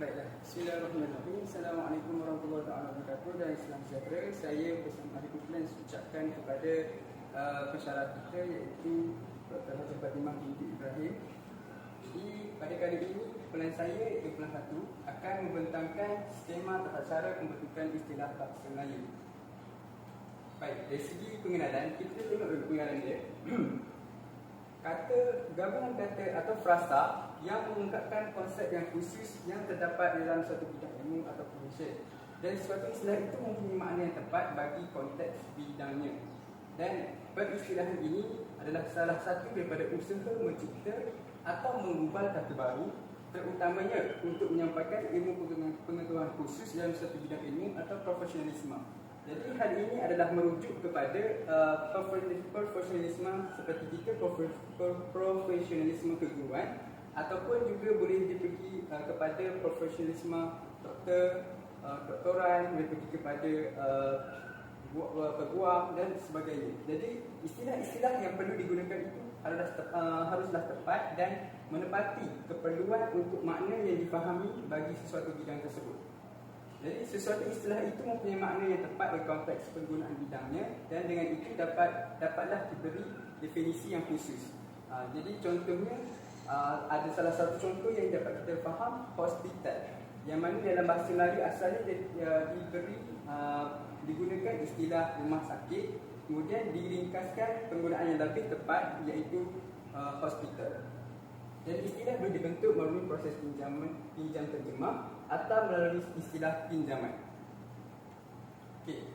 Baiklah, bismillahirrahmanirrahim. Assalamualaikum warahmatullahi wabarakatuh dan salam sejahtera. Saya bersama ahli kumpulan ucapkan kepada pensyarah kita iaitu Dr. Haji Fatimah binti Ibrahim. Jadi pada kali ini kumpulan saya iaitu kumpulan 1 akan membentangkan skema tata cara pembentukan istilah bahasa Melayu. Baik, dari segi pengenalan, kita tengok dulu pengenalan dia. Kata gabungan kata atau frasa yang mengungkapkan konsep yang khusus yang terdapat dalam suatu bidang ilmu atau profesi. Dan suatu istilah itu mempunyai makna yang tepat bagi konteks bidangnya. Dan peristilahan ini adalah salah satu daripada usaha mencipta atau mengubah kata baru, terutamanya untuk menyampaikan ilmu pengetahuan khusus dalam suatu bidang ilmu atau profesionalisme. Jadi hal ini adalah merujuk kepada profesionalisme seperti kita profesionalisme keguruan, ataupun juga boleh dipergi kepada profesionalisme doktor, doktoran, boleh pergi kepada peguam dan sebagainya. Jadi istilah-istilah yang perlu digunakan itu haruslah tepat dan menepati keperluan untuk makna yang difahami bagi sesuatu bidang tersebut. Jadi sesuatu istilah itu mempunyai makna yang tepat bagi konteks penggunaan bidangnya, dan dengan itu dapatlah diberi definisi yang khusus. Jadi contohnya ada salah satu contoh yang dapat kita faham, hospital, yang mana dalam bahasa Melayu asalnya digunakan istilah rumah sakit, kemudian diringkaskan penggunaan yang lebih tepat iaitu hospital. Dan istilah boleh dibentuk melalui proses pinjam terjemah atau melalui istilah pinjaman. Okey.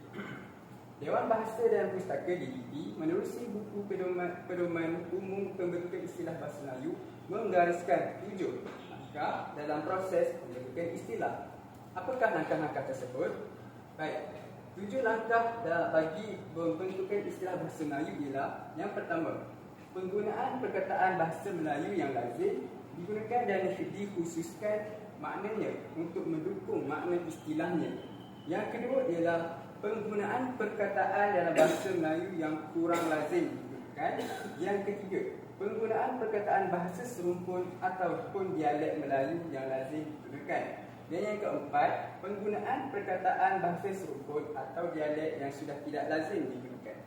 Dewan Bahasa dan Pustaka DBP menerusi buku pedoman umum pembentukan istilah bahasa Melayu menggariskan 7 langkah dalam proses pembentukan istilah. Apakah langkah-langkah tersebut? Baik, 7 langkah bagi pembentukan istilah bahasa Melayu ialah: yang pertama, penggunaan perkataan bahasa Melayu yang lazim digunakan dan dikhususkan maknanya untuk mendukung makna istilahnya. Yang kedua ialah penggunaan perkataan dalam bahasa Melayu yang kurang lazim digunakan. Yang ketiga, penggunaan perkataan bahasa serumpun ataupun dialek Melayu yang lazim digunakan. Dan yang keempat, penggunaan perkataan bahasa serumpun atau dialek yang sudah tidak lazim digunakan.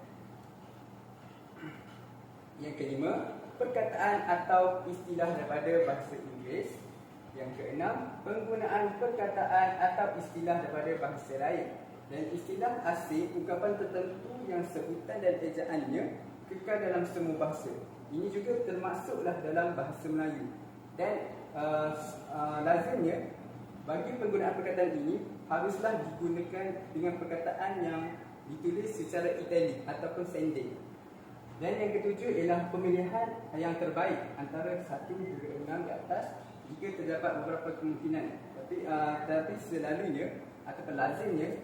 Yang kelima, perkataan atau istilah daripada bahasa Inggeris. Yang keenam, penggunaan perkataan atau istilah daripada bahasa lain. Dan istilah asing, ungkapan tertentu yang sebutan dan ejaannya kekal dalam semua bahasa. Ini juga termasuklah dalam bahasa Melayu. Dan lazimnya bagi penggunaan perkataan ini haruslah digunakan dengan perkataan yang ditulis secara italic ataupun sending. Dan yang ketujuh ialah pemilihan yang terbaik antara 1 hingga 6 di atas jika terdapat beberapa kemungkinan. Tapi selalunya atau lazimnya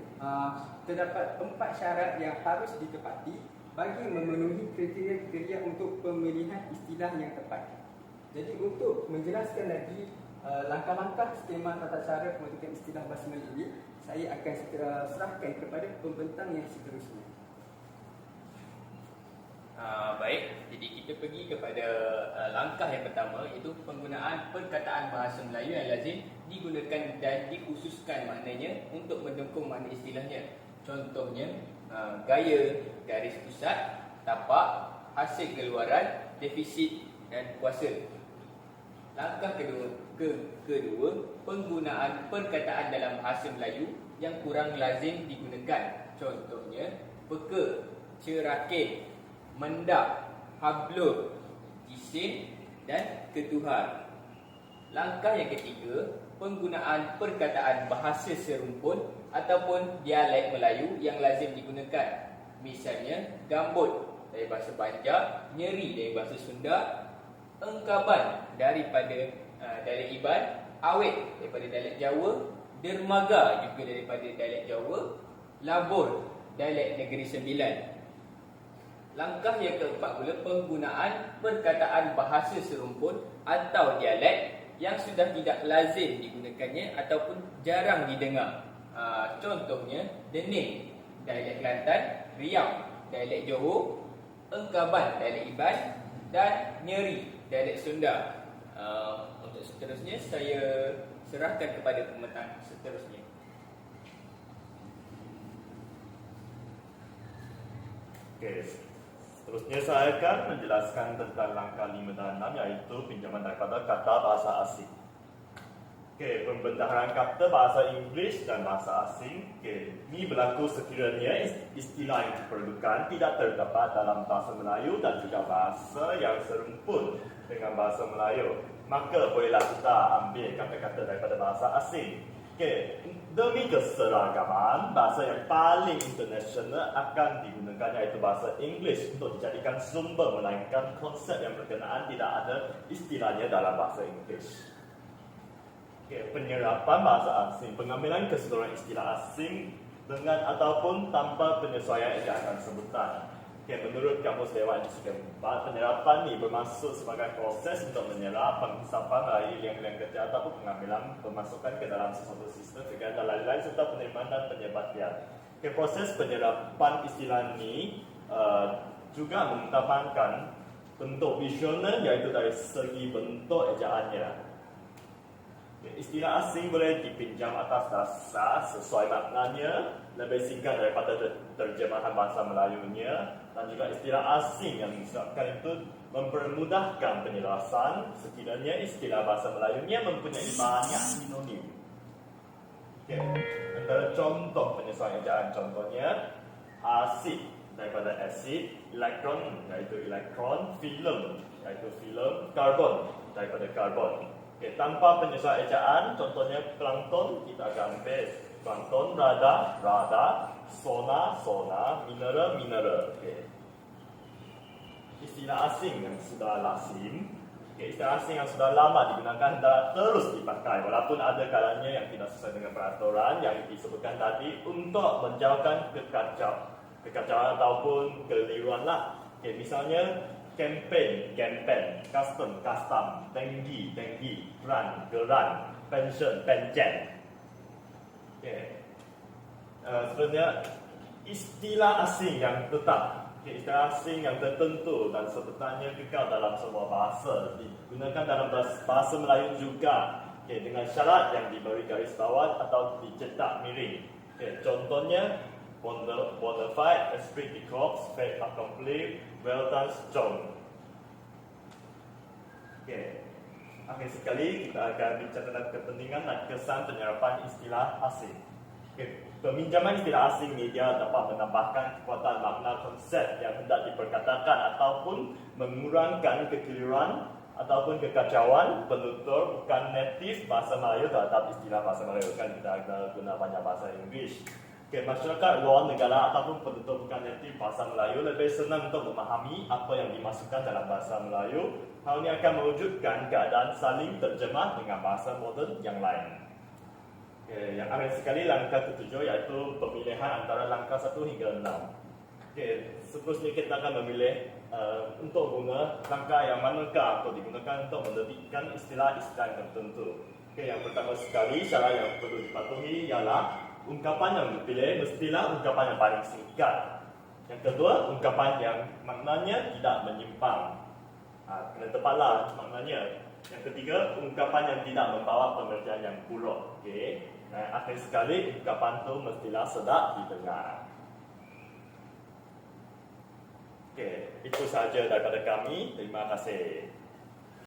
terdapat 4 syarat yang harus ditepati bagi memenuhi kriteria untuk pemilihan istilah yang tepat. Jadi untuk menjelaskan lagi langkah-langkah skema tata cara pembentukan istilah bahasa Melayu ini, saya akan serahkan kepada pembentang yang seterusnya. Baik, jadi kita pergi kepada langkah yang pertama, iaitu penggunaan perkataan bahasa Melayu yang lazim digunakan dan dikhususkan maknanya untuk mendukung makna istilahnya. Contohnya, gaya, garis pusat, tapak, hasil keluaran, defisit dan kuasa. Langkah kedua, penggunaan perkataan dalam bahasa Melayu yang kurang lazim digunakan. Contohnya, peka, cerakin, mendak, hablur, jisim dan ketuhar. Langkah yang ketiga, penggunaan perkataan bahasa serumpun ataupun dialek Melayu yang lazim digunakan. Misalnya, gambut dari bahasa Banjar, nyeri dari bahasa Sunda, engkaban daripada dialek Iban, awet daripada dialek Jawa, dermaga juga daripada dialek Jawa, labur dialek Negeri Sembilan. Langkah yang keempat pula, penggunaan perkataan bahasa serumpun atau dialek yang sudah tidak lazim digunakannya ataupun jarang didengar. Contohnya, dening dialek Kelantan, riau dialek Johor, engkaban dialek Iban dan nyeri dialek Sunda. Untuk seterusnya saya serahkan kepada pemetang seterusnya. Okey, seterusnya saya akan menjelaskan tentang langkah 5 dan 6, iaitu pinjaman daripada kata bahasa asing. Okey, pembendaharaan kata bahasa Inggeris dan bahasa asing. Okey, ini berlaku sekiranya istilah yang diperlukan tidak terdapat dalam bahasa Melayu dan juga bahasa yang serumpun dengan bahasa Melayu. Maka bolehlah kita ambil kata-kata daripada bahasa asing. Okey, demi keseragaman, bahasa yang paling international akan digunakan iaitu bahasa Inggeris untuk dijadikan sumber, melainkan konsep yang berkenaan tidak ada istilahnya dalam bahasa Inggeris. Okay, penyerapan bahasa asing, pengambilan keseluruhan istilah asing dengan ataupun tanpa penyesuaian ejaan dan sebutan. Okay, menurut Kamus Dewan Institut 4, penyerapan ini bermaksud sebagai proses untuk menyerap penghisapan melalui liang-liang kerja ataupun pengambilan pemasukan ke dalam sesuatu sistem kegiatan lain-lain serta penerimaan dan penyebabkan. Okay, proses penyerapan istilah ini juga mengedepankan bentuk visional, iaitu dari segi bentuk ejaannya. Istilah asing boleh dipinjam atas dasar sesuai maknanya, lebih singkat daripada terjemahan bahasa Melayunya, dan juga istilah asing yang disebutkan itu mempermudahkan penjelasan sekiranya istilah bahasa Melayunya mempunyai banyak sinonim. Okay. Antara contoh penyesuaian ejaan contohnya asid daripada acid, elektron iaitu elektron, film iaitu film, karbon daripada karbon. Okay, tanpa penyesuaian ejaan, contohnya plankton, kita akan ambil plankton, radar, sonar, mineral. Okay. Istilah asing yang sudah lazim, istilah asing yang sudah lama digunakan dan terus dipakai, walaupun ada kalanya yang tidak sesuai dengan peraturan yang disebutkan tadi untuk menjauhkan kekacauan ataupun keliruan lah. Okay, misalnya campaign, custom, tanggi, geran, pension. Okay. Sebenarnya istilah asing yang tetap, istilah asing yang tertentu dan sebutannya kekal dalam semua bahasa digunakan dalam bahasa Melayu juga, dengan syarat yang diberi garis bawah atau dicetak miring. Contohnya bona fide, esprit de corps, fait accompli, well done, strong. Akhir sekali kita akan bicara tentang kepentingan dan kesan penyerapan istilah asing. Peminjaman istilah asing ini dia dapat menambahkan kekuatan makna konsep yang hendak diperkatakan ataupun mengurangkan kekeliruan ataupun kekacauan penutur bukan native bahasa Melayu terhadap istilah bahasa Melayu. Kan kita akan guna banyak bahasa Inggeris. Masyarakat luar negara ataupun penutur bukan native bahasa Melayu lebih senang untuk memahami apa yang dimasukkan dalam bahasa Melayu. Hal ini akan mewujudkan keadaan saling terjemah dengan bahasa moden yang lain. Yang akhir sekali langkah ketujuh iaitu pemilihan antara langkah 1 hingga 6. Seterusnya kita akan memilih untuk guna langkah yang manakah atau digunakan untuk menerbitkan istilah-istilah tertentu. Yang pertama sekali, syarat yang perlu dipatuhi ialah ungkapan yang dipilih mestilah ungkapan yang paling singkat. Yang kedua, ungkapan yang maknanya tidak menyimpang. Kena tepatlah maknanya. Yang ketiga, ungkapan yang tidak membawa pengertian yang buruk. Akhir sekali, ungkapan itu mestilah sedap didengar. Itu sahaja daripada kami. Terima kasih.